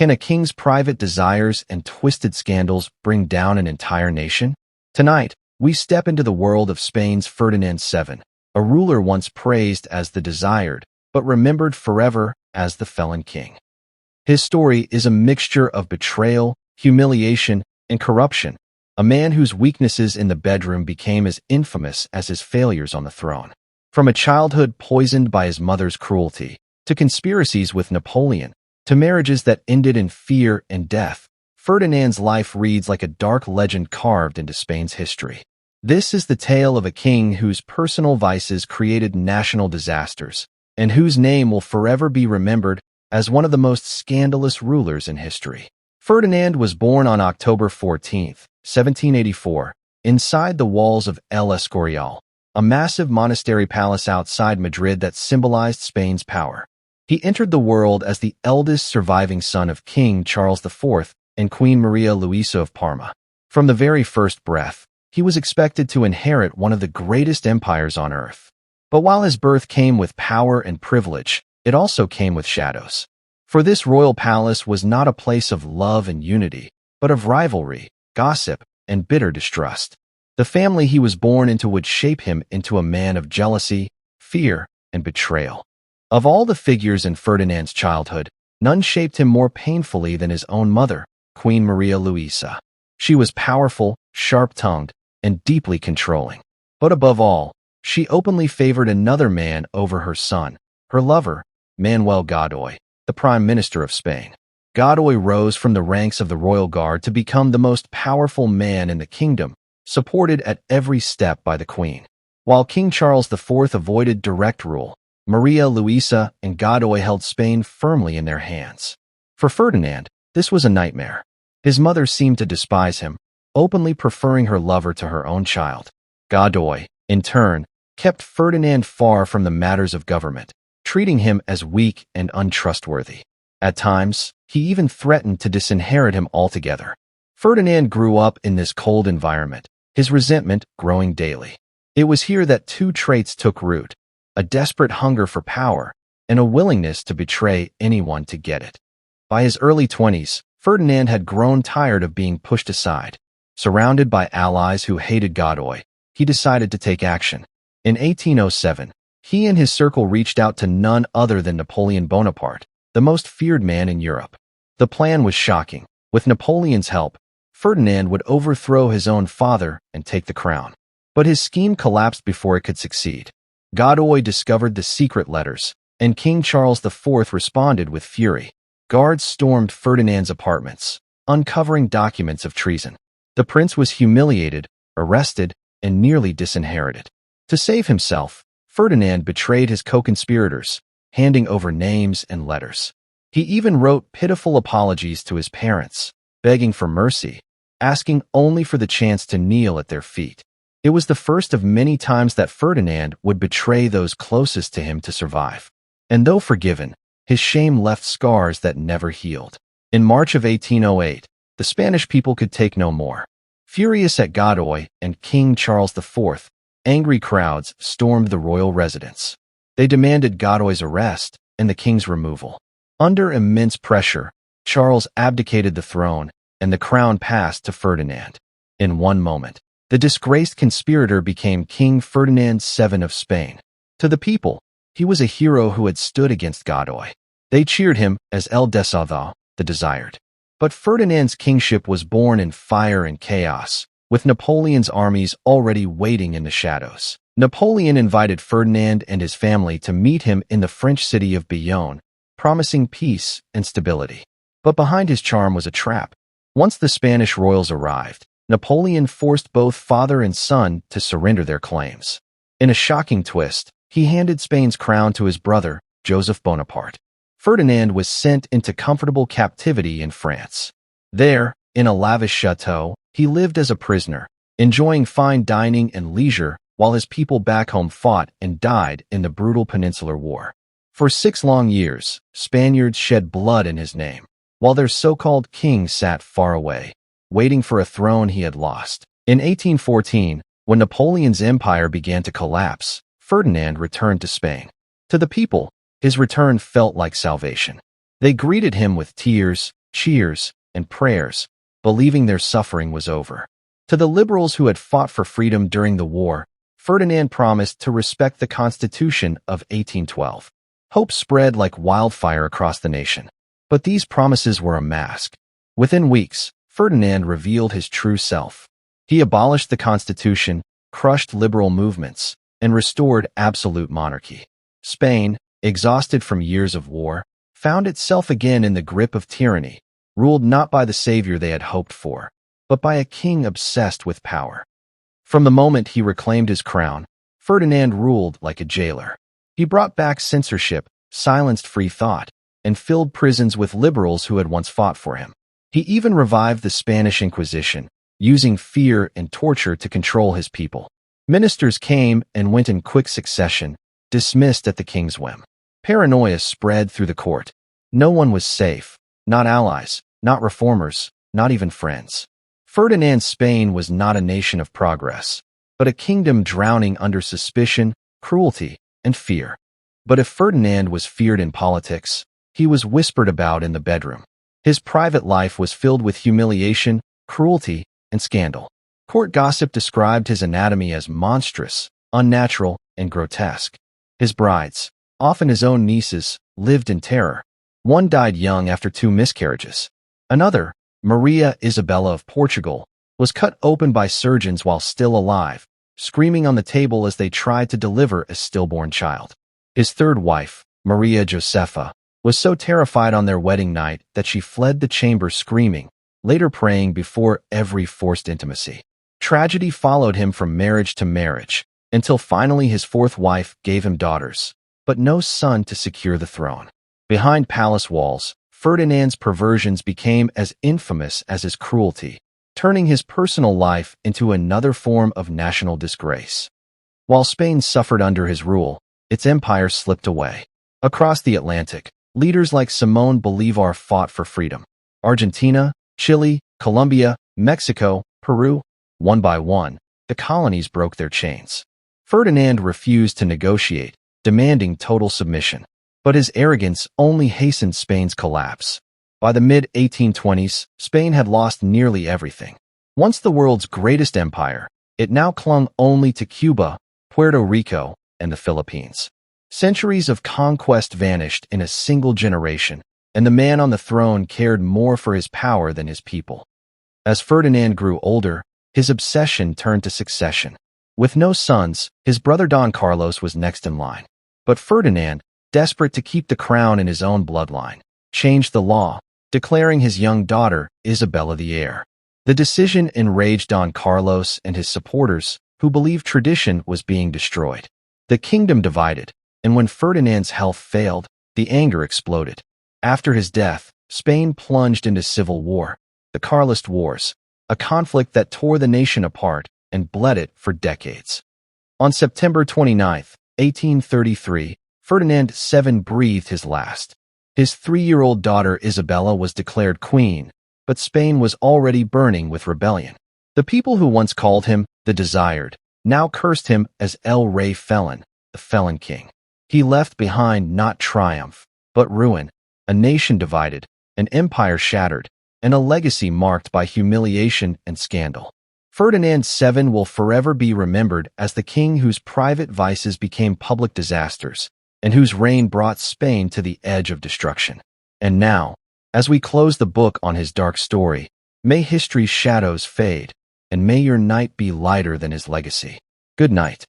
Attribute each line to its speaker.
Speaker 1: Can a king's private desires and twisted scandals bring down an entire nation? Tonight, we step into the world of Spain's Ferdinand VII, a ruler once praised as the desired, but remembered forever as the Felon King. His story is a mixture of betrayal, humiliation, and corruption, a man whose weaknesses in the bedroom became as infamous as his failures on the throne. From a childhood poisoned by his mother's cruelty, to conspiracies with Napoleon, to marriages that ended in fear and death, Ferdinand's life reads like a dark legend carved into Spain's history. This is the tale of a king whose personal vices created national disasters, and whose name will forever be remembered as one of the most scandalous rulers in history. Ferdinand was born on October 14, 1784, inside the walls of El Escorial, a massive monastery palace outside Madrid that symbolized Spain's power. He entered the world as the eldest surviving son of King Charles IV and Queen Maria Luisa of Parma. From the very first breath, he was expected to inherit one of the greatest empires on earth. But while his birth came with power and privilege, it also came with shadows. For this royal palace was not a place of love and unity, but of rivalry, gossip, and bitter distrust. The family he was born into would shape him into a man of jealousy, fear, and betrayal. Of all the figures in Ferdinand's childhood, none shaped him more painfully than his own mother, Queen Maria Luisa. She was powerful, sharp-tongued, and deeply controlling. But above all, she openly favored another man over her son, her lover, Manuel Godoy, the Prime Minister of Spain. Godoy rose from the ranks of the royal guard to become the most powerful man in the kingdom, supported at every step by the Queen. While King Charles IV avoided direct rule, Maria Luisa and Godoy held Spain firmly in their hands. For Ferdinand, this was a nightmare. His mother seemed to despise him, openly preferring her lover to her own child. Godoy, in turn, kept Ferdinand far from the matters of government, treating him as weak and untrustworthy. At times, he even threatened to disinherit him altogether. Ferdinand grew up in this cold environment, his resentment growing daily. It was here that two traits took root: a desperate hunger for power and a willingness to betray anyone to get it. By his early 20s, Ferdinand had grown tired of being pushed aside. Surrounded by allies who hated Godoy, he decided to take action. In 1807, he and his circle reached out to none other than Napoleon Bonaparte, the most feared man in Europe. The plan was shocking. With Napoleon's help, Ferdinand would overthrow his own father and take the crown. But his scheme collapsed before it could succeed. Godoy discovered the secret letters, and King Charles IV responded with fury. Guards stormed Ferdinand's apartments, uncovering documents of treason. The prince was humiliated, arrested, and nearly disinherited. To save himself, Ferdinand betrayed his co-conspirators, handing over names and letters. He even wrote pitiful apologies to his parents, begging for mercy, asking only for the chance to kneel at their feet. It was the first of many times that Ferdinand would betray those closest to him to survive. And though forgiven, his shame left scars that never healed. In March of 1808, the Spanish people could take no more. Furious at Godoy and King Charles IV, angry crowds stormed the royal residence. They demanded Godoy's arrest and the king's removal. Under immense pressure, Charles abdicated the throne, and the crown passed to Ferdinand. In one moment, the disgraced conspirator became King Ferdinand VII of Spain. To the people, he was a hero who had stood against Godoy. They cheered him as El Deseado, the desired. But Ferdinand's kingship was born in fire and chaos, with Napoleon's armies already waiting in the shadows. Napoleon invited Ferdinand and his family to meet him in the French city of Bayonne, promising peace and stability. But behind his charm was a trap. Once the Spanish royals arrived, Napoleon forced both father and son to surrender their claims. In a shocking twist, he handed Spain's crown to his brother, Joseph Bonaparte. Ferdinand was sent into comfortable captivity in France. There, in a lavish chateau, he lived as a prisoner, enjoying fine dining and leisure while his people back home fought and died in the brutal Peninsular War. For 6 long years, Spaniards shed blood in his name, while their so-called king sat far away, waiting for a throne he had lost. In 1814, when Napoleon's empire began to collapse, Ferdinand returned to Spain. To the people, his return felt like salvation. They greeted him with tears, cheers, and prayers, believing their suffering was over. To the liberals who had fought for freedom during the war, Ferdinand promised to respect the Constitution of 1812. Hope spread like wildfire across the nation. But these promises were a mask. Within weeks, Ferdinand revealed his true self. He abolished the Constitution, crushed liberal movements, and restored absolute monarchy. Spain, exhausted from years of war, found itself again in the grip of tyranny, ruled not by the savior they had hoped for, but by a king obsessed with power. From the moment he reclaimed his crown, Ferdinand ruled like a jailer. He brought back censorship, silenced free thought, and filled prisons with liberals who had once fought for him. He even revived the Spanish Inquisition, using fear and torture to control his people. Ministers came and went in quick succession, dismissed at the king's whim. Paranoia spread through the court. No one was safe, not allies, not reformers, not even friends. Ferdinand's Spain was not a nation of progress, but a kingdom drowning under suspicion, cruelty, and fear. But if Ferdinand was feared in politics, he was whispered about in the bedroom. His private life was filled with humiliation, cruelty, and scandal. Court gossip described his anatomy as monstrous, unnatural, and grotesque. His brides, often his own nieces, lived in terror. One died young after 2 miscarriages. Another, Maria Isabella of Portugal, was cut open by surgeons while still alive, screaming on the table as they tried to deliver a stillborn child. His third wife, Maria Josepha, was so terrified on their wedding night that she fled the chamber screaming, later praying before every forced intimacy. Tragedy followed him from marriage to marriage, until finally his fourth wife gave him daughters, but no son to secure the throne. Behind palace walls, Ferdinand's perversions became as infamous as his cruelty, turning his personal life into another form of national disgrace. While Spain suffered under his rule, its empire slipped away. Across the Atlantic, leaders like Simón Bolívar fought for freedom. Argentina, Chile, Colombia, Mexico, Peru, one by one, the colonies broke their chains. Ferdinand refused to negotiate, demanding total submission. But his arrogance only hastened Spain's collapse. By the mid-1820s, Spain had lost nearly everything. Once the world's greatest empire, it now clung only to Cuba, Puerto Rico, and the Philippines. Centuries of conquest vanished in a single generation, and the man on the throne cared more for his power than his people. As Ferdinand grew older, his obsession turned to succession. With no sons, his brother Don Carlos was next in line. But Ferdinand, desperate to keep the crown in his own bloodline, changed the law, declaring his young daughter, Isabella, the heir. The decision enraged Don Carlos and his supporters, who believed tradition was being destroyed. The kingdom divided, and when Ferdinand's health failed, the anger exploded. After his death, Spain plunged into civil war, the Carlist Wars, a conflict that tore the nation apart and bled it for decades. On September 29, 1833, Ferdinand VII breathed his last. His 3-year-old daughter Isabella was declared queen, but Spain was already burning with rebellion. The people who once called him the Desired now cursed him as El Rey Felon, the Felon King. He left behind not triumph, but ruin, a nation divided, an empire shattered, and a legacy marked by humiliation and scandal. Ferdinand VII will forever be remembered as the king whose private vices became public disasters, and whose reign brought Spain to the edge of destruction. And now, as we close the book on his dark story, may history's shadows fade, and may your night be lighter than his legacy. Good night.